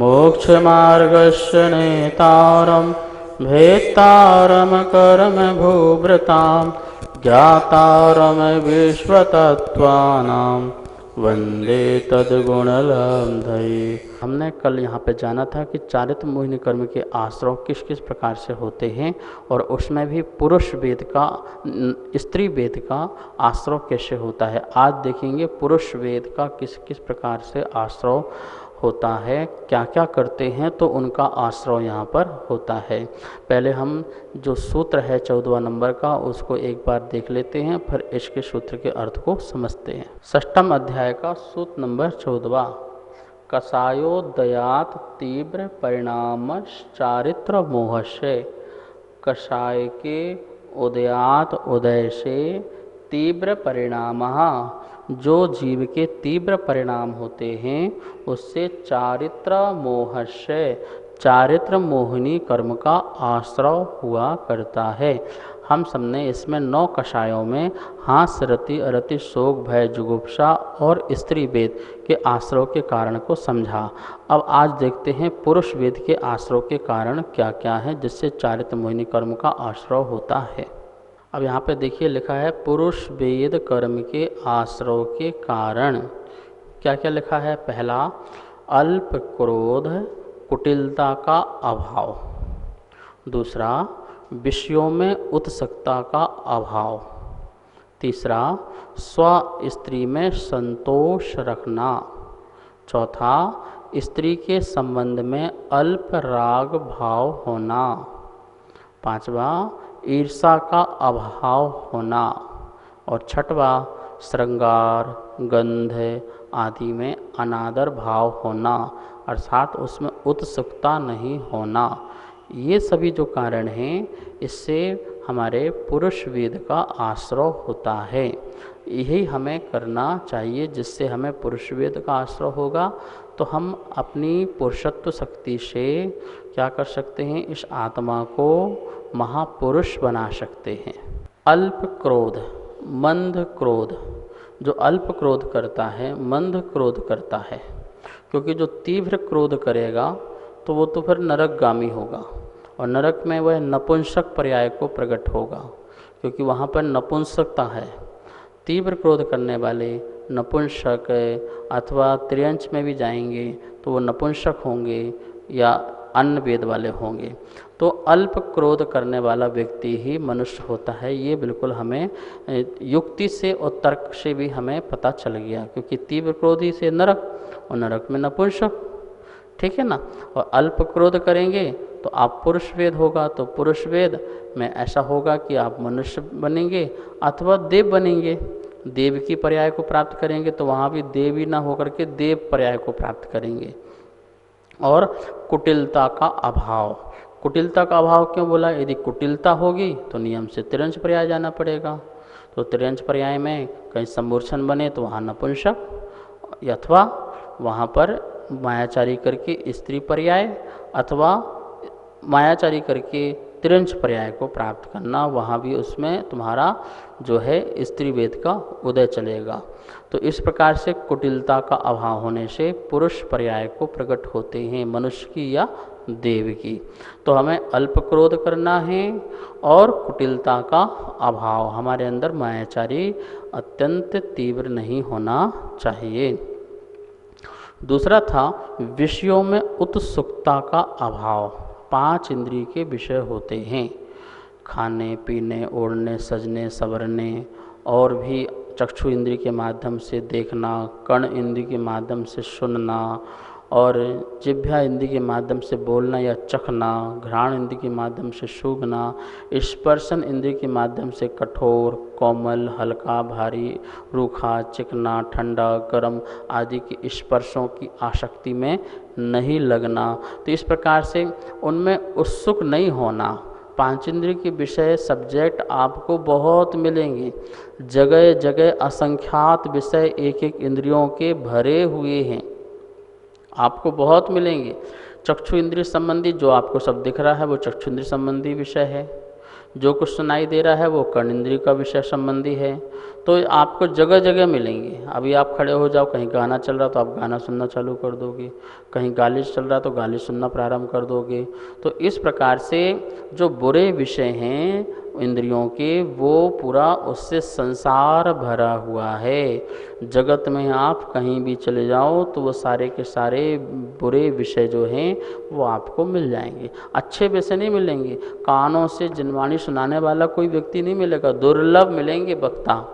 मोक्षमार्गस्य नेतारं भेत्तारं कर्मभूभृतां ज्ञातारं विश्वतत्त्वानां वंदे तद्गुणलब्धये। हमने कल यहाँ पे जाना था कि चारित्र मोहिनी कर्म के आश्रव किस किस प्रकार से होते हैं और उसमें भी पुरुष वेद का स्त्री वेद का आश्रव कैसे होता है। आज देखेंगे पुरुष वेद का किस किस प्रकार से आश्रव होता है, क्या क्या करते हैं तो उनका आश्रव यहाँ पर होता है। पहले हम जो सूत्र है 14वां नंबर का उसको एक बार देख लेते हैं, फिर इसके सूत्र के अर्थ को समझते हैं। षष्ठम अध्याय का सूत्र नंबर 14वां। कषायोदयात तीव्र परिणाम चारित्र मोहस्य। कषाय के उदयात उदय से तीव्र परिणाम, जो जीव के तीव्र परिणाम होते हैं उससे चारित्र मोहस्य चारित्र मोहिनी कर्म का आश्रव हुआ करता है। हम सबने इसमें 9 कषायों में हास रति अरति शोक भय जुगुप्सा और स्त्री वेद के आश्रव के कारण को समझा। अब आज देखते हैं पुरुष वेद के आश्रव के कारण क्या क्या है जिससे चारित्र मोहिनी कर्म का आश्रव होता है। अब यहाँ पे देखिए लिखा है पुरुष वेद कर्म के आश्रव के कारण क्या क्या लिखा है। पहला, अल्प क्रोध कुटिलता का अभाव। दूसरा, विषयों में उत्सुकता का अभाव। तीसरा, स्व स्त्री में संतोष रखना। चौथा, स्त्री के संबंध में अल्प राग भाव होना। पांचवा, ईर्षा का अभाव होना। और छठवा, श्रृंगार गंध आदि में अनादर भाव होना, अर्थात उसमें उत्सुकता नहीं होना। ये सभी जो कारण हैं इससे हमारे पुरुष वेद का आश्रव होता है। यही हमें करना चाहिए जिससे हमें पुरुष वेद का आश्रव होगा तो हम अपनी पुरुषत्व शक्ति से क्या कर सकते हैं, इस आत्मा को महापुरुष बना सकते हैं। अल्प क्रोध मंद क्रोध, जो अल्प क्रोध करता है मंद क्रोध करता है, क्योंकि जो तीव्र क्रोध करेगा तो वो तो फिर नरकगामी होगा और नरक में वह नपुंसक पर्याय को प्रकट होगा, क्योंकि वहाँ पर नपुंसकता है। तीव्र क्रोध करने वाले नपुंसक अथवा त्रियंच में भी जाएंगे तो वो नपुंसक होंगे या अन्य वेद वाले होंगे। तो अल्प क्रोध करने वाला व्यक्ति ही मनुष्य होता है। ये बिल्कुल हमें युक्ति से और तर्क से भी हमें पता चल गया, क्योंकि तीव्र क्रोधी से नरक और नरक में नपुंसक, ठीक है ना। और अल्प क्रोध करेंगे तो आप पुरुष वेद होगा, तो पुरुष वेद में ऐसा होगा कि आप मनुष्य बनेंगे अथवा देव बनेंगे। देव की पर्याय को प्राप्त करेंगे तो वहाँ भी देवी ना होकर के देव पर्याय को प्राप्त करेंगे। और कुटिलता का अभाव, कुटिलता का अभाव क्यों बोला, यदि कुटिलता होगी तो नियम से तिरंज पर्याय जाना पड़ेगा। तो तिरंज पर्याय में कहीं सम्मूर्छन बने तो वहाँ नपुंसक, अथवा वहाँ पर मायाचारी करके स्त्री पर्याय अथवा मायाचारी करके तिरंज पर्याय को प्राप्त करना, वहाँ भी उसमें तुम्हारा जो है स्त्री वेद का उदय चलेगा। तो इस प्रकार से कुटिलता का अभाव होने से पुरुष पर्याय को प्रकट होते हैं, मनुष्य की या देव की। तो हमें अल्प क्रोध करना है और कुटिलता का अभाव, हमारे अंदर मायाचारी अत्यंत तीव्र नहीं होना चाहिए। दूसरा था विषयों में उत्सुकता का अभाव। 5 इंद्रिय के विषय होते हैं, खाने पीने ओढ़ने सजने संवरने, और भी चक्षु इंद्रिय के माध्यम से देखना, कर्ण इंद्रिय के माध्यम से सुनना, और जिह्वा इंद्रिय के माध्यम से बोलना या चखना, घ्राण इंद्रिय के माध्यम से सूंघना, स्पर्शन इंद्रिय के माध्यम से कठोर कोमल हल्का भारी रूखा चिकना ठंडा गर्म आदि के स्पर्शों की आसक्ति में नहीं लगना। तो इस प्रकार से उनमें उत्सुक नहीं होना। 5 इंद्रिय के विषय सब्जेक्ट आपको बहुत मिलेंगे, जगह जगह असंख्यात विषय एक एक इंद्रियों के भरे हुए हैं, आपको बहुत मिलेंगे। चक्षु इंद्रिय संबंधी जो आपको सब दिख रहा है वो चक्षु इंद्रिय संबंधी विषय है। जो कुछ सुनाई दे रहा है वो कर्ण इंद्रिय का विषय संबंधी है। तो आपको जगह जगह मिलेंगे। अभी आप खड़े हो जाओ, कहीं गाना चल रहा तो आप गाना सुनना चालू कर दोगे, कहीं गालिच चल रहा तो गालिच सुनना प्रारंभ कर दोगे। तो इस प्रकार से जो बुरे विषय हैं इंद्रियों के, वो पूरा उससे संसार भरा हुआ है। जगत में आप कहीं भी चले जाओ तो वो सारे के सारे बुरे विषय जो हैं वो आपको मिल जाएंगे। अच्छे विषय नहीं मिलेंगे। कानों से जिनवाणी सुनाने वाला कोई व्यक्ति नहीं मिलेगा, दुर्लभ मिलेंगे वक्ता।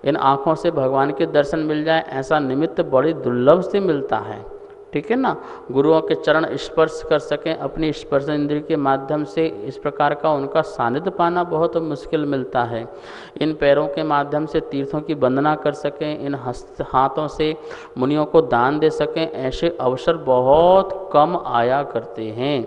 इन आँखों से भगवान के दर्शन मिल जाए ऐसा निमित्त बड़ी दुर्लभ से मिलता है, ठीक है ना। गुरुओं के चरण स्पर्श कर सकें अपनी स्पर्श इंद्रिय के माध्यम से, इस प्रकार का उनका सानिध्य पाना बहुत मुश्किल मिलता है। इन पैरों के माध्यम से तीर्थों की वंदना कर सकें, इन हाथों से मुनियों को दान दे सकें, ऐसे अवसर बहुत कम आया करते हैं।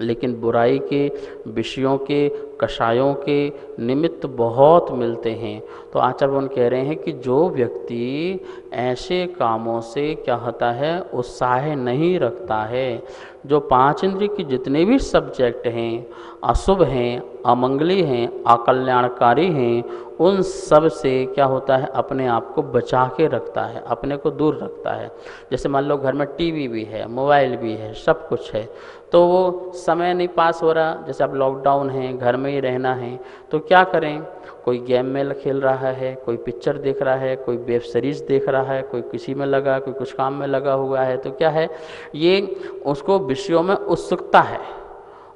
लेकिन बुराई के विषयों के कषायों के निमित्त बहुत मिलते हैं। तो आचार्य भगवान कह रहे हैं कि जो व्यक्ति ऐसे कामों से क्या होता है, उत्साह नहीं रखता है, जो पांच इंद्रिय की जितने भी सब्जेक्ट हैं, अशुभ हैं, अमंगली हैं, अकल्याणकारी हैं, उन सब से क्या होता है, अपने आप को बचा के रखता है, अपने को दूर रखता है। जैसे मान लो घर में टीवी भी है, मोबाइल भी है, सब कुछ है, तो वो समय नहीं पास हो रहा। जैसे अब लॉकडाउन है, घर में ही रहना है, तो क्या करें, कोई गेम में खेल रहा है, कोई पिक्चर देख रहा है, कोई वेब सीरीज़ देख रहा है, कोई किसी में लगा, कोई कुछ काम में लगा हुआ है। तो क्या है, ये उसको विषयों में उत्सुकता है।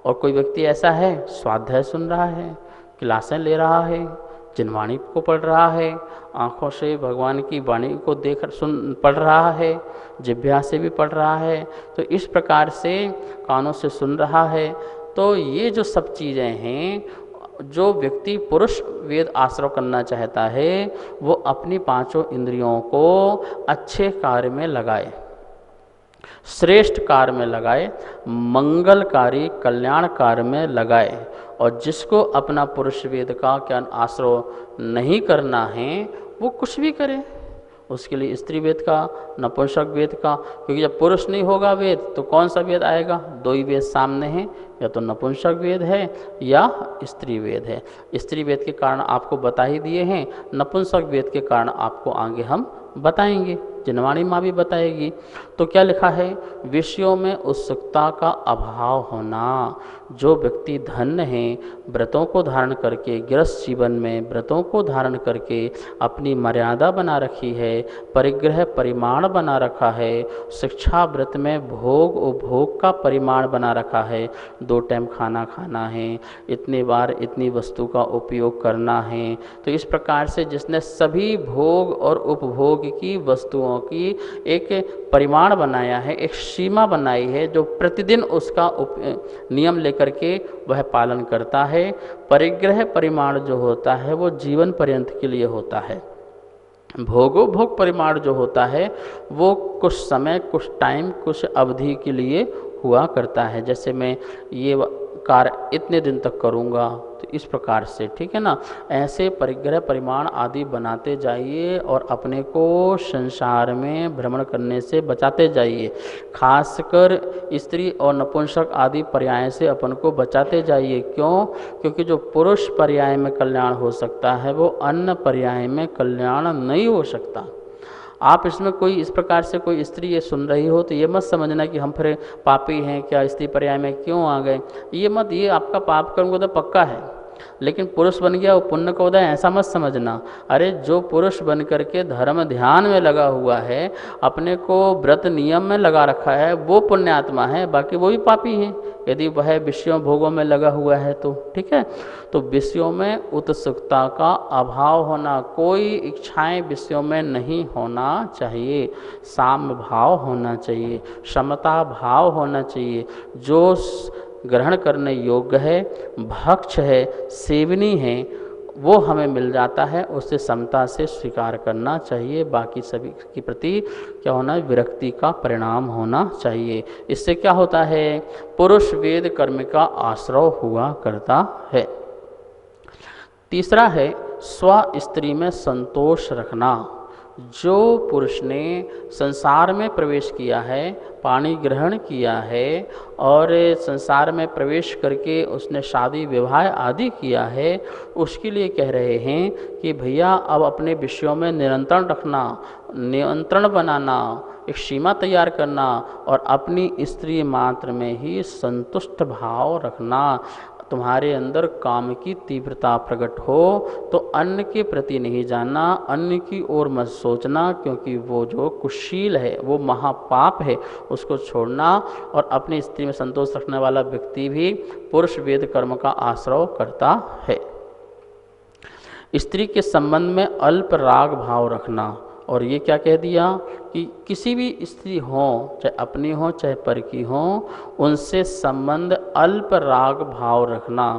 और कोई व्यक्ति ऐसा है स्वाध्याय सुन रहा है, क्लासें ले रहा है, जिनवाणी को पढ़ रहा है, आँखों से भगवान की वाणी को देख पढ़ रहा है, जिह्वा से भी पढ़ रहा है, तो इस प्रकार से कानों से सुन रहा है। तो ये जो सब चीज़ें हैं, जो व्यक्ति पुरुष वेद आश्रय करना चाहता है वो अपनी पांचों इंद्रियों को अच्छे कार्य में लगाए, श्रेष्ठ कार्य में लगाए, मंगलकारी कल्याण कार्य में लगाए। और जिसको अपना पुरुष वेद का ज्ञान आश्रय नहीं करना है वो कुछ भी करे, उसके लिए स्त्री वेद का, नपुंसक वेद का, क्योंकि जब पुरुष नहीं होगा वेद तो कौन सा वेद आएगा, दो ही वेद सामने हैं, या तो नपुंसक वेद है या स्त्री वेद है। स्त्री वेद के कारण आपको बता ही दिए हैं, नपुंसक वेद के कारण आपको आगे हम बताएंगे, जिनवाणी माँ भी बताएगी। तो क्या लिखा है, विषयों में उत्सुकता का अभाव होना। जो व्यक्ति धन्य हैं, व्रतों को धारण करके, गृहस्थ जीवन में व्रतों को धारण करके अपनी मर्यादा बना रखी है, परिग्रह परिमाण बना रखा है, शिक्षा व्रत में भोग उपभोग का परिमाण बना रखा है, 2 टाइम खाना खाना है, इतनी बार इतनी वस्तु का उपयोग करना है। तो इस प्रकार से जिसने सभी भोग और उपभोग की वस्तुओं की एक परिमाण बनाया है, एक सीमा बनाई है, जो प्रतिदिन उसका नियम लेकर के वह पालन करता है। परिग्रह परिमाण जो होता है वो जीवन पर्यंत के लिए होता है। भोगोपभोग परिमाण जो होता है वो कुछ समय, कुछ टाइम, कुछ अवधि के लिए हुआ करता है। जैसे मैं ये कार्य इतने दिन तक करूँगा, तो इस प्रकार से, ठीक है ना। ऐसे परिग्रह परिमाण आदि बनाते जाइए और अपने को संसार में भ्रमण करने से बचाते जाइए। खासकर स्त्री और नपुंसक आदि पर्याय से अपन को बचाते जाइए। क्यों? क्योंकि जो पुरुष पर्याय में कल्याण हो सकता है वो अन्य पर्याय में कल्याण नहीं हो सकता। आप इसमें कोई इस प्रकार से कोई स्त्री ये सुन रही हो तो ये मत समझना कि हम फिर पापी हैं, क्या स्त्री पर्याय में क्यों आ गए, ये मत, ये आपका पाप कर्म तो पक्का है, लेकिन पुरुष बन गया वो पुण्य का उदय, ऐसा मत समझना। अरे जो पुरुष बन करके धर्म ध्यान में लगा हुआ है, अपने को व्रत नियम में लगा रखा है, वो पुण्यात्मा है, बाकी वो भी पापी हैं यदि वह विषयों भोगों में लगा हुआ है तो, ठीक है। तो विषयों में उत्सुकता का अभाव होना, कोई इच्छाएं विषयों में नहीं होना चाहिए, साम्य भाव होना चाहिए, समता भाव होना चाहिए। जो ग्रहण करने योग्य है, भक्ष है, सेवनी है, वो हमें मिल जाता है, उससे समता से स्वीकार करना चाहिए। बाकी सभी के प्रति क्या होना है, विरक्ति का परिणाम होना चाहिए। इससे क्या होता है, पुरुष वेद कर्म का आश्रय हुआ करता है। तीसरा है स्व स्त्री में संतोष रखना। जो पुरुष ने संसार में प्रवेश किया है, पाणी ग्रहण किया है और संसार में प्रवेश करके उसने शादी विवाह आदि किया है, उसके लिए कह रहे हैं कि भैया अब अपने विषयों में निरंतरण रखना, नियंत्रण बनाना, एक सीमा तैयार करना और अपनी स्त्री मात्र में ही संतुष्ट भाव रखना। तुम्हारे अंदर काम की तीव्रता प्रकट हो तो अन्न के प्रति नहीं जाना, अन्न की ओर मत सोचना, क्योंकि वो जो कुशील है वो महापाप है, उसको छोड़ना। और अपनी स्त्री में संतोष रखने वाला व्यक्ति भी पुरुष वेद कर्म का आश्रय करता है। स्त्री के संबंध में अल्प राग भाव रखना। और ये क्या कह दिया कि किसी भी स्त्री हो, चाहे अपनी हो चाहे पर की हो, उनसे संबंध अल्प राग भाव रखना,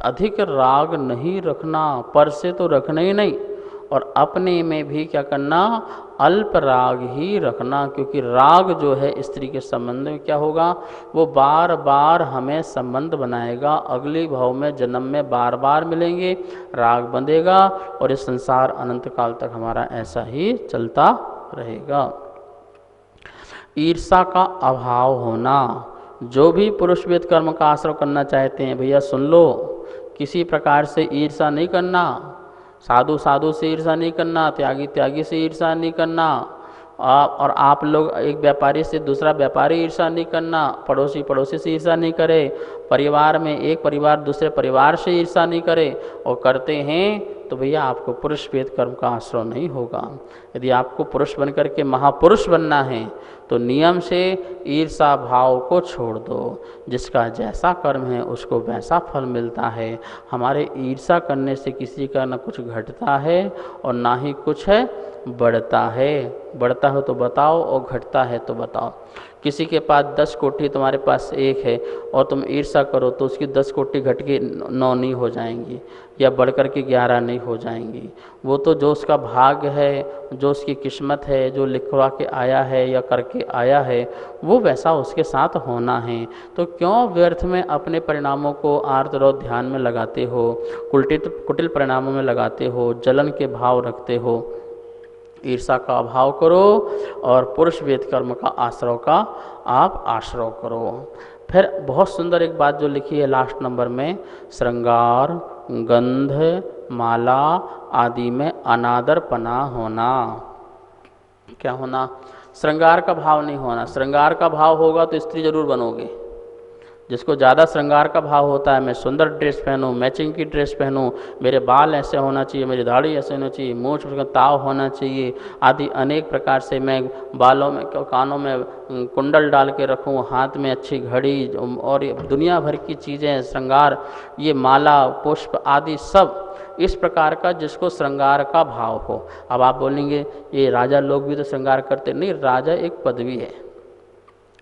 अधिक राग नहीं रखना, पर से तो रखना ही नहीं, और अपने में भी क्या करना, अल्प राग ही रखना। क्योंकि राग जो है स्त्री के संबंध में क्या होगा, वो बार बार हमें संबंध बनाएगा, अगले भाव में जन्म में बार बार मिलेंगे, राग बंधेगा और ये संसार अनंत काल तक हमारा ऐसा ही चलता रहेगा। ईर्षा का अभाव होना। जो भी पुरुष वेद कर्म का आश्रय करना चाहते हैं, भैया सुन लो, किसी प्रकार से ईर्षा नहीं करना, साधु साधु से ईर्षा नहीं करना, त्यागी त्यागी से ईर्षा नहीं करना, और आप लोग एक व्यापारी से दूसरा व्यापारी ईर्षा नहीं करना, पड़ोसी पड़ोसी से ईर्षा नहीं करे, परिवार में एक परिवार दूसरे परिवार से ईर्षा नहीं करे, और करते हैं तो भैया आपको पुरुष वेद कर्म का आश्रय नहीं होगा। यदि आपको पुरुष बन करके महापुरुष बनना है तो नियम से ईर्षा भाव को छोड़ दो। जिसका जैसा कर्म है उसको वैसा फल मिलता है। हमारे ईर्षा करने से किसी का न कुछ घटता है और ना ही कुछ बढ़ता है। बढ़ता हो तो बताओ और घटता है तो बताओ। किसी के पास 10 कोठी, तुम्हारे पास 1 है और तुम ईर्षा करो तो उसकी 10 कोठी घट के 9 नहीं हो जाएंगी या बढ़ कर के 11 नहीं हो जाएंगी। वो तो जो उसका भाग्य है, जो उसकी किस्मत है, जो लिखवा के आया है या करके आया है, वो वैसा उसके साथ होना है। तो क्यों व्यर्थ में अपने परिणामों को आर्त और ध्यान में लगाते हो, कुटिल परिणामों में लगाते हो, जलन के भाव रखते हो। ईर्षा का अभाव करो और पुरुष वेद कर्म का आश्रय का आप आश्रय करो। फिर बहुत सुंदर एक बात जो लिखी है लास्ट नंबर में, श्रृंगार, गंध, माला आदि में अनादरपना होना। क्या होना? श्रृंगार का भाव नहीं होना। श्रृंगार का भाव होगा तो स्त्री जरूर बनोगे। जिसको ज़्यादा श्रृंगार का भाव होता है, मैं सुंदर ड्रेस पहनूं, मैचिंग की ड्रेस पहनूं, मेरे बाल ऐसे होना चाहिए, मेरी दाढ़ी ऐसे होना चाहिए, मूंछ पर ताव होना चाहिए आदि अनेक प्रकार से मैं बालों में, कानों में कुंडल डाल के रखूं, हाथ में अच्छी घड़ी और दुनिया भर की चीज़ें, श्रृंगार, ये माला पुष्प आदि सब इस प्रकार का जिसको श्रृंगार का भाव हो। अब आप बोलेंगे ये राजा लोग भी तो श्रृंगार करते। नहीं, राजा एक पदवी है।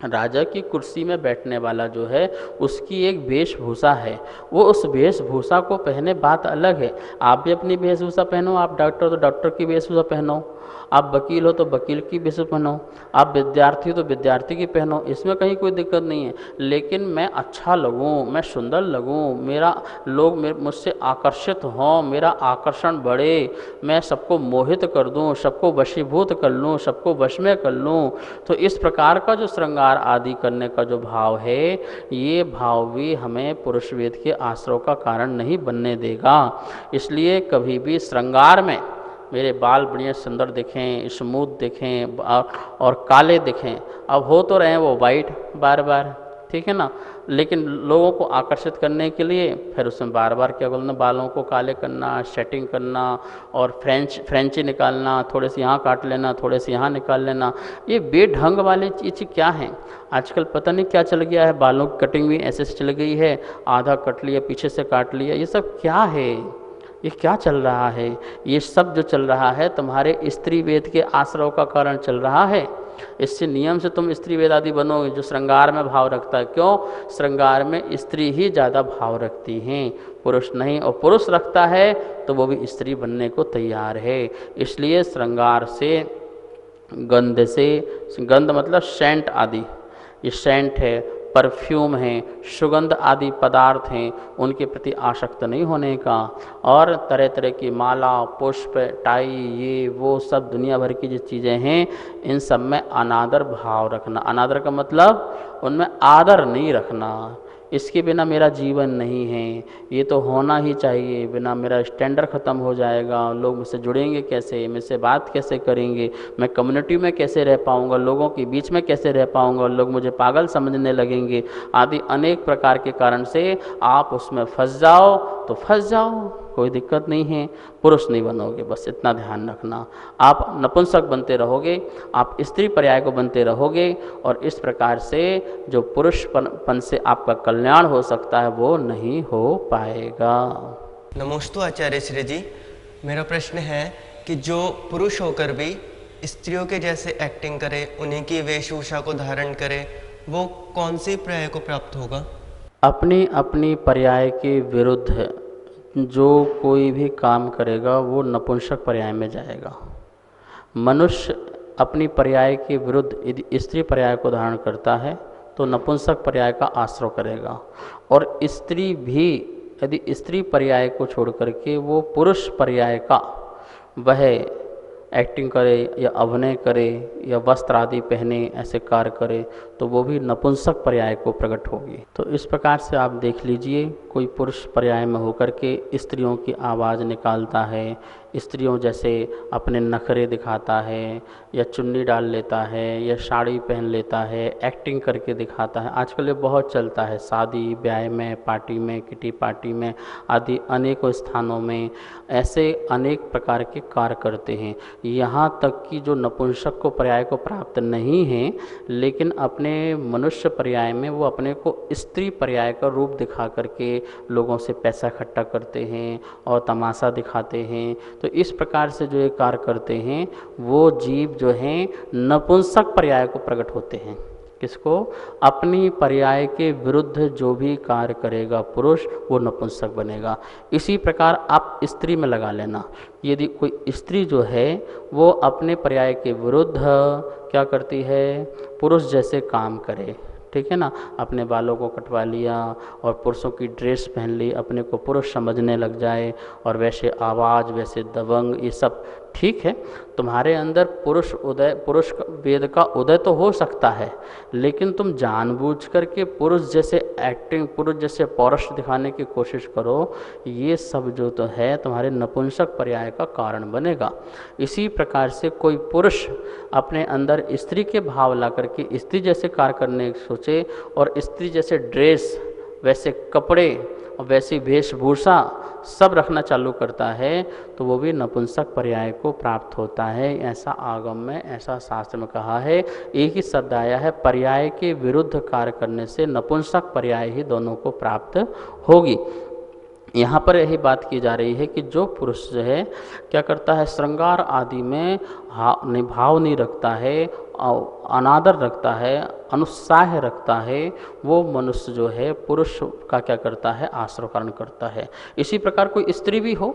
राजा की कुर्सी में बैठने वाला जो है उसकी एक वेशभूषा है, वो उस वेशभूषा को पहने, बात अलग है। आप भी अपनी वेशभूषा पहनो, आप डॉक्टर तो डॉक्टर की वेशभूषा पहनो, आप वकील हो तो वकील की वेशभूषा पहनो, आप विद्यार्थी हो तो विद्यार्थी की पहनो, इसमें कहीं कोई दिक्कत नहीं है। लेकिन मैं अच्छा लगूं, मैं सुंदर लगूं, मेरा लोग मुझसे आकर्षित हों, मेरा आकर्षण बढ़े, मैं सबको मोहित कर दूं, सबको वशीभूत कर लूं, सबको वश में कर लूं, तो इस प्रकार का जो श्रृंगार आदि करने का जो भाव है, ये भाव भी हमें पुरुष वेद के आश्रय का कारण नहीं बनने देगा। इसलिए कभी भी श्रृंगार में मेरे बाल बढ़िया सुंदर दिखें, स्मूथ दिखें और काले दिखें, अब हो तो रहे हैं वो वाइट बार बार, ठीक है ना, लेकिन लोगों को आकर्षित करने के लिए फिर उसमें बार बार क्या बोलना, बालों को काले करना, सेटिंग करना और फ्रेंची निकालना, थोड़े से यहाँ काट लेना, थोड़े से यहाँ निकाल लेना, ये बेढंग वाले चीज़ क्या हैं। आजकल पता नहीं क्या चल गया है, बालों की कटिंग भी ऐसे चल गई है, आधा कट लिया, पीछे से काट लिया, ये सब क्या है, ये क्या चल रहा है। ये सब जो चल रहा है तुम्हारे स्त्री वेद के आश्रय का कारण चल रहा है। इससे नियम से तुम स्त्री वेद आदि बनोगे जो श्रृंगार में भाव रखता है। क्यों? श्रृंगार में स्त्री ही ज़्यादा भाव रखती हैं, पुरुष नहीं, और पुरुष रखता है तो वो भी स्त्री बनने को तैयार है। इसलिए श्रृंगार से, गंध से, गंध मतलब सेंट आदि, ये सेंट है, परफ्यूम हैं, सुगंध आदि पदार्थ हैं, उनके प्रति आसक्त नहीं होने का। और तरह तरह की माला, पुष्प, टाई, ये वो सब दुनिया भर की जो चीज़ें हैं, इन सब में अनादर भाव रखना। अनादर का मतलब उनमें आदर नहीं रखना। इसके बिना मेरा जीवन नहीं है, ये तो होना ही चाहिए, बिना मेरा स्टैंडर्ड ख़त्म हो जाएगा, लोग मुझसे जुड़ेंगे कैसे, मुझसे बात कैसे करेंगे, मैं कम्युनिटी में कैसे रह पाऊँगा, लोगों के बीच में कैसे रह पाऊँगा, लोग मुझे पागल समझने लगेंगे, आदि अनेक प्रकार के कारण से आप उसमें फंस जाओ तो फंस जाओ, कोई दिक्कत नहीं है, पुरुष नहीं बनोगे, बस इतना ध्यान रखना। आप नपुंसक बनते रहोगे, आप स्त्री पर्याय को बनते रहोगे, और इस प्रकार से जो पुरुषपन से आपका कल्याण हो सकता है वो नहीं हो पाएगा। नमोस्तु आचार्य श्री जी, मेरा प्रश्न है कि जो पुरुष होकर भी स्त्रियों के जैसे एक्टिंग करे, उन्हीं की वेशभूषा को धारण करे, वो कौन सी पर्याय को प्राप्त होगा? अपनी अपनी पर्याय के विरुद्ध जो कोई भी काम करेगा वो नपुंसक पर्याय में जाएगा। मनुष्य अपनी पर्याय के विरुद्ध यदि स्त्री पर्याय को धारण करता है तो नपुंसक पर्याय का आश्रय करेगा, और स्त्री भी यदि स्त्री पर्याय को छोड़ करके वो पुरुष पर्याय का वह एक्टिंग करे या अभिनय करे या वस्त्र आदि पहने, ऐसे कार्य करे, तो वो भी नपुंसक पर्याय को प्रकट होगी। तो इस प्रकार से आप देख लीजिए, कोई पुरुष पर्याय में होकर के स्त्रियों की आवाज़ निकालता है, स्त्रियों जैसे अपने नखरे दिखाता है, या चुन्नी डाल लेता है, या साड़ी पहन लेता है, एक्टिंग करके दिखाता है। आजकल ये बहुत चलता है, शादी ब्याह में, पार्टी में, किटी पार्टी में आदि अनेकों स्थानों में ऐसे अनेक प्रकार के कार्य करते हैं। यहाँ तक कि जो नपुंसक को पर्याय को प्राप्त नहीं है, लेकिन अपने मनुष्य पर्याय में वो अपने को स्त्री पर्याय का रूप दिखा करके लोगों से पैसा इकट्ठा करते हैं और तमाशा दिखाते हैं। तो इस प्रकार से जो ये कार्य करते हैं वो जीव जो हैं नपुंसक पर्याय को प्रकट होते हैं। किसको? अपनी पर्याय के विरुद्ध जो भी कार्य करेगा पुरुष वो नपुंसक बनेगा। इसी प्रकार आप स्त्री में लगा लेना, यदि कोई स्त्री जो है वो अपने पर्याय के विरुद्ध क्या करती है, पुरुष जैसे काम करे, ठीक है ना, अपने बालों को कटवा लिया और पुरुषों की ड्रेस पहन ली, अपने को पुरुष समझने लग जाए, और वैसे आवाज़, वैसे दबंग, ये सब ठीक है। तुम्हारे अंदर पुरुष वेद का उदय तो हो सकता है, लेकिन तुम जानबूझ करके पुरुष जैसे एक्टिंग, पुरुष जैसे पौरुष दिखाने की कोशिश करो, ये सब जो तो है तुम्हारे नपुंसक पर्याय का कारण बनेगा। इसी प्रकार से कोई पुरुष अपने अंदर स्त्री के भाव ला करके स्त्री जैसे कार्य करने सोचे, और स्त्री जैसे ड्रेस, वैसे कपड़े और वैसी वेशभूषा सब रखना चालू करता है, तो वो भी नपुंसक पर्याय को प्राप्त होता है। ऐसा आगम में, ऐसा शास्त्र में कहा है। एक ही शब्द आया है, पर्याय के विरुद्ध कार्य करने से नपुंसक पर्याय ही दोनों को प्राप्त होगी। यहाँ पर यही बात की जा रही है कि जो पुरुष जो है क्या करता है, श्रृंगार आदि में भाव नहीं रखता है, अनादर रखता है, अनुत्साह रखता है, वो मनुष्य जो है पुरुष का क्या करता है, आश्रयकरण करता है। इसी प्रकार कोई स्त्री भी हो,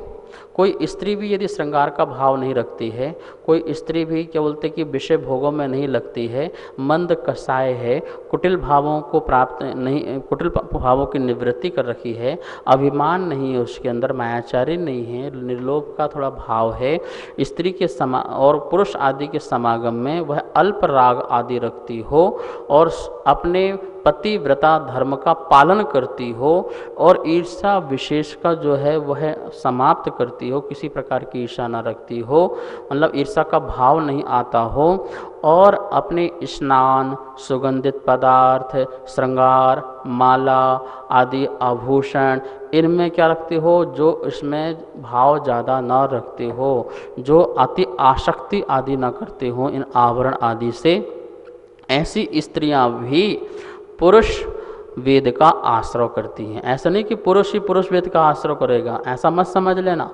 कोई स्त्री भी यदि श्रृंगार का भाव नहीं रखती है, कोई स्त्री भी क्या बोलते कि विषय भोगों में नहीं लगती है, मंद कसाय है, कुटिल भावों को प्राप्त नहीं, कुटिल भावों की निवृत्ति कर रखी है, अभिमान नहीं है उसके अंदर, मायाचारी नहीं है, निर्लोभ का थोड़ा भाव है, स्त्री के और पुरुष आदि के समागम में वह अल्प राग आदि रखती हो, और अपने पतिव्रता धर्म का पालन करती हो, और ईर्ष्या विशेष का जो है वह समाप्त करती हो, किसी प्रकार की ईर्ष्या न रखती हो, मतलब ईर्ष्या का भाव नहीं आता हो, और अपने स्नान, सुगंधित पदार्थ, श्रृंगार, माला आदि आभूषण, इनमें क्या रखते हो, जो इसमें भाव ज़्यादा न रखते हो, जो अति आसक्ति आदि न करते हो इन आभरण आदि से, ऐसी स्त्रियां भी पुरुष वेद का आश्रय करती हैं। ऐसा नहीं कि पुरुष ही पुरुष वेद का आश्रय करेगा, ऐसा मत समझ लेना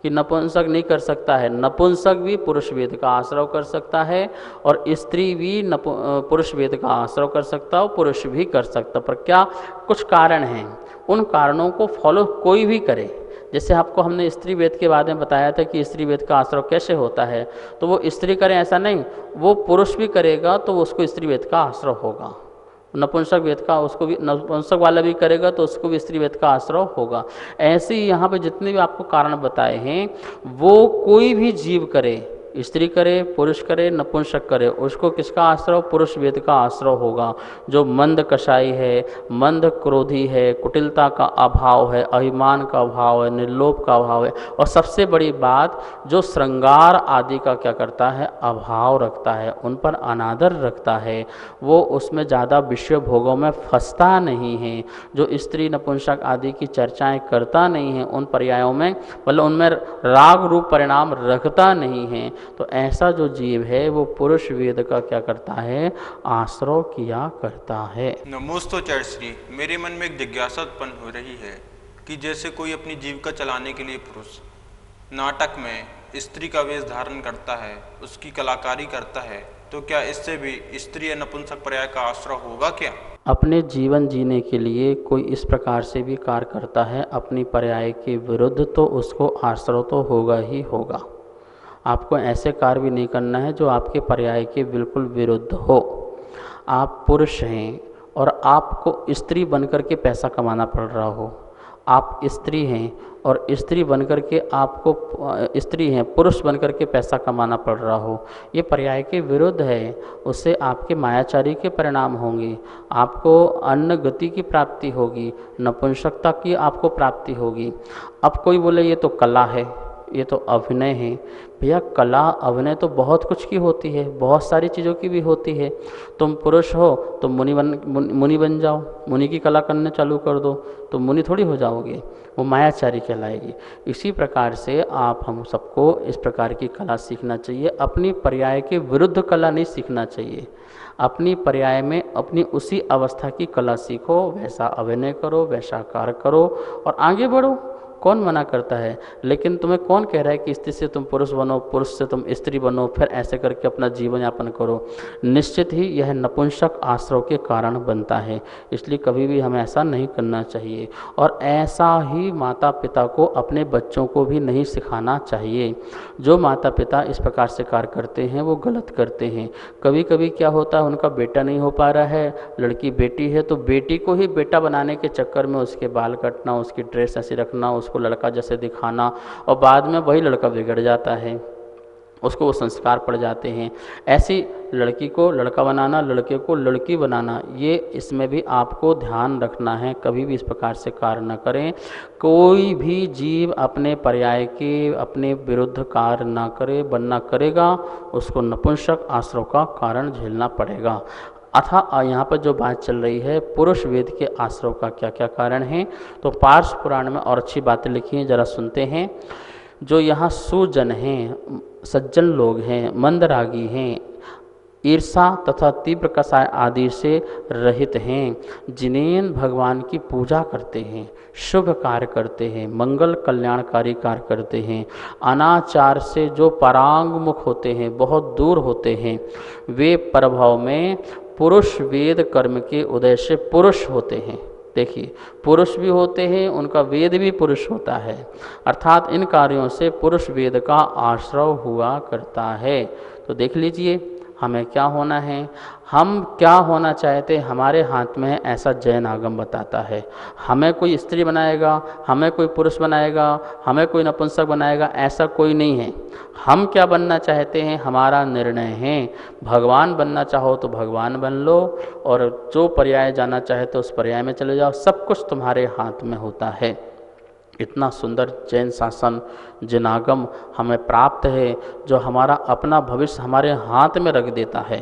कि नपुंसक नहीं कर सकता है। नपुंसक भी पुरुष वेद का आश्रय कर सकता है, और स्त्री भी पुरुष वेद का आश्रय कर सकता है, पुरुष भी कर सकता। पर क्या कुछ कारण हैं, उन कारणों को फॉलो कोई भी करे। जैसे आपको हमने स्त्री वेद के बारे में बताया था कि स्त्री वेद का आश्रय कैसे होता है, तो वो स्त्री करे ऐसा नहीं, वो पुरुष भी करेगा तो उसको स्त्री वेद का आश्रय होगा। नपुंसक वेद का उसको भी नपुंसक वाला भी करेगा तो उसको भी स्त्री वेद का आश्रय होगा। ऐसे ही यहाँ पे जितने भी आपको कारण बताए हैं वो कोई भी जीव करे, स्त्री करे, पुरुष करे, नपुंसक करे, उसको किसका आश्रय? पुरुष वेद का आश्रय होगा। जो मंद कषाई है, मंद क्रोधी है, कुटिलता का अभाव है, अभिमान का अभाव है, निर्लोभ का अभाव है, और सबसे बड़ी बात जो श्रृंगार आदि का क्या करता है? अभाव रखता है, उन पर अनादर रखता है, वो उसमें ज़्यादा विषय भोगों में फंसता नहीं है, जो स्त्री नपुंसक आदि की चर्चाएं करता नहीं है, उन पर्यायों में मतलब उनमें राग रूप परिणाम रखता नहीं है, तो ऐसा जो जीव है वो पुरुष वेद का क्या करता है? आश्रय किया करता है। नमोस्तुते श्री, मेरे मन में एक जिज्ञासा उत्पन्न हो रही है कि जैसे कोई अपनी जीविका चलाने के लिए पुरुष नाटक में स्त्री का वेश धारण करता है, उसकी कलाकारी करता है, तो क्या इससे भी स्त्री या नपुंसक पर्याय का आश्रय होगा क्या? अपने जीवन जीने के लिए कोई इस प्रकार से भी कार्य करता है अपनी पर्याय के विरुद्ध, तो उसको आश्रय तो होगा ही होगा। आपको ऐसे कार्य भी नहीं करना है जो आपके पर्याय के बिल्कुल विरुद्ध हो। आप पुरुष हैं और आपको स्त्री बनकर के पैसा कमाना पड़ रहा हो, आप स्त्री हैं और स्त्री बनकर के आपको स्त्री हैं पुरुष बनकर के पैसा कमाना पड़ रहा हो, ये पर्याय के विरुद्ध है। उससे आपके मायाचारी के परिणाम होंगे, आपको अन्न गति की प्राप्ति होगी, नपुंसकता की आपको प्राप्ति होगी। अब कोई बोले ये तो कला है, ये तो अभिनय है। भैया कला अभिनय तो बहुत कुछ की होती है, बहुत सारी चीज़ों की भी होती है। तुम पुरुष हो तो मुनि बन जाओ, मुनि की कला करने चालू कर दो तो मुनि थोड़ी हो जाओगे, वो मायाचारी कहलाएगी। इसी प्रकार से आप हम सबको इस प्रकार की कला सीखना चाहिए, अपनी पर्याय के विरुद्ध कला नहीं सीखना चाहिए। अपनी पर्याय में अपनी उसी अवस्था की कला सीखो, वैसा अभिनय करो, वैसा कार्य करो और आगे बढ़ो। कौन मना करता है? लेकिन तुम्हें कौन कह रहा है कि स्त्री से तुम पुरुष बनो, पुरुष से तुम स्त्री बनो, फिर ऐसे करके अपना जीवन यापन करो? निश्चित ही यह नपुंसक आश्रय के कारण बनता है, इसलिए कभी भी हमें ऐसा नहीं करना चाहिए। और ऐसा ही माता पिता को अपने बच्चों को भी नहीं सिखाना चाहिए। जो माता पिता इस प्रकार से कार्य करते हैं वो गलत करते हैं। कभी कभी क्या होता है, उनका बेटा नहीं हो पा रहा है, लड़की बेटी है, तो बेटी को ही बेटा बनाने के चक्कर में उसके बाल कटना, उसकी ड्रेस ऐसी रखना, उसको लड़का जैसे दिखाना, और बाद में वही लड़का बिगड़ जाता है, उसको वो संस्कार पड़ जाते हैं। ऐसी लड़की को लड़का बनाना, लड़के को लड़की बनाना, ये इसमें भी आपको ध्यान रखना है। कभी भी इस प्रकार से कार्य न करें। कोई भी जीव अपने पर्याय के अपने विरुद्ध कार्य ना करे, बनना करेगा उसको नपुंसक आश्रय का कारण झेलना पड़ेगा। अथा यहाँ पर जो बात चल रही है पुरुष वेद के आश्रय का क्या क्या कारण है, तो पार्श पुराण में और अच्छी बातें लिखी हैं, जरा सुनते हैं। जो यहाँ सुजन हैं, सज्जन लोग हैं, मंदरागी हैं, ईर्षा तथा तीव्र कषाय आदि से रहित हैं, जिन्हें भगवान की पूजा करते हैं, शुभ कार्य करते हैं, मंगल कल्याणकारी कार्य करते हैं, अनाचार से जो परांग मुख होते हैं, बहुत दूर होते हैं, वे प्रभाव में पुरुष वेद कर्म के उदय से पुरुष होते हैं। देखिए, पुरुष भी होते हैं, उनका वेद भी पुरुष होता है, अर्थात इन कार्यों से पुरुष वेद का आश्रय हुआ करता है। तो देख लीजिए हमें क्या होना है, हम क्या होना चाहते हमारे हाथ में है, ऐसा जैन आगम बताता है। हमें कोई स्त्री बनाएगा, हमें कोई पुरुष बनाएगा, हमें कोई नपुंसक बनाएगा, ऐसा कोई नहीं है। हम क्या बनना चाहते हैं हमारा निर्णय है। भगवान बनना चाहो तो भगवान बन लो, और जो पर्याय जाना चाहे तो उस पर्याय में चले जाओ, सब कुछ तुम्हारे हाथ में होता है। इतना सुंदर जैन शासन जिनागम हमें प्राप्त है, जो हमारा अपना भविष्य हमारे हाथ में रख देता है।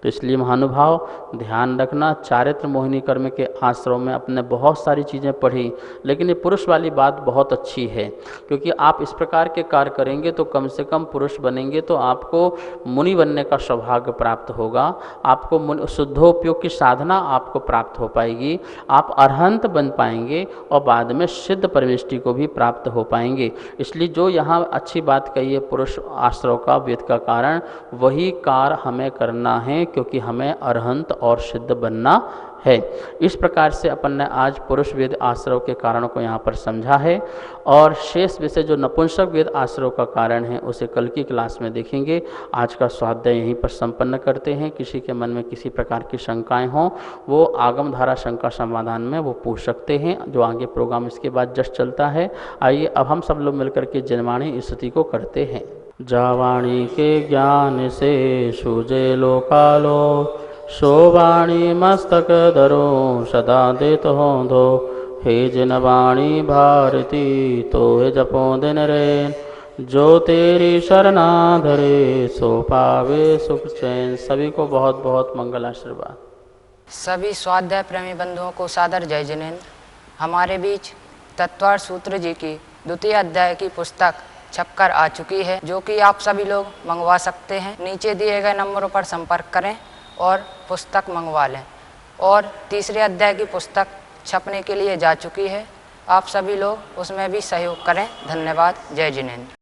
तो इसलिए महानुभाव ध्यान रखना, चारित्र मोहिनी कर्म के आश्रम में अपने बहुत सारी चीज़ें पढ़ी, लेकिन ये पुरुष वाली बात बहुत अच्छी है, क्योंकि आप इस प्रकार के कार्य करेंगे तो कम से कम पुरुष बनेंगे तो आपको मुनि बनने का सौभाग्य प्राप्त होगा, आपको शुद्धोपयोग की साधना आपको प्राप्त हो पाएगी, आप अरहंत बन पाएंगे और बाद में सिद्ध परमेष्टि को भी प्राप्त हो पाएंगे। इसलिए जो यहाँ अच्छी बात कही है पुरुष आश्रय का वेद का कारण, वही कार्य हमें करना है, क्योंकि हमें अरहंत और सिद्ध बनना है। इस प्रकार से अपन ने आज पुरुष वेद आश्रव के कारणों को यहाँ पर समझा है और शेष विषय जो नपुंसक वेद आश्रव का कारण है उसे कल की क्लास में देखेंगे। आज का स्वाध्याय यहीं पर संपन्न करते हैं। किसी के मन में किसी प्रकार की शंकाएं हों वो आगम धारा शंका समाधान में वो पूछ सकते हैं, जो आगे प्रोग्राम इसके बाद जस्ट चलता है। आइए अब हम सब लोग मिलकर के जनवाणी स्तुति को करते हैं। जावाणी के ज्ञान से सूझे लोकालो, शोवाणी मस्तक धरो सदा देत हो दो। हे जिनवाणी भारती तो हे जपो दिन रेन, जो तेरी शरणा धरे सो पावे सुख चैन। सभी को बहुत बहुत मंगल आशीर्वाद। सभी स्वाध्याय प्रेमी बंधुओं को सादर जय जिनेन्द्र। हमारे बीच तत्वार्थ सूत्र जी की द्वितीय अध्याय की पुस्तक छपकर आ चुकी है, जो कि आप सभी लोग मंगवा सकते हैं। नीचे दिए गए नंबरों पर संपर्क करें और पुस्तक मंगवा लें। और तीसरे अध्याय की पुस्तक छपने के लिए जा चुकी है, आप सभी लोग उसमें भी सहयोग करें। धन्यवाद। जय जिनेन्द्र।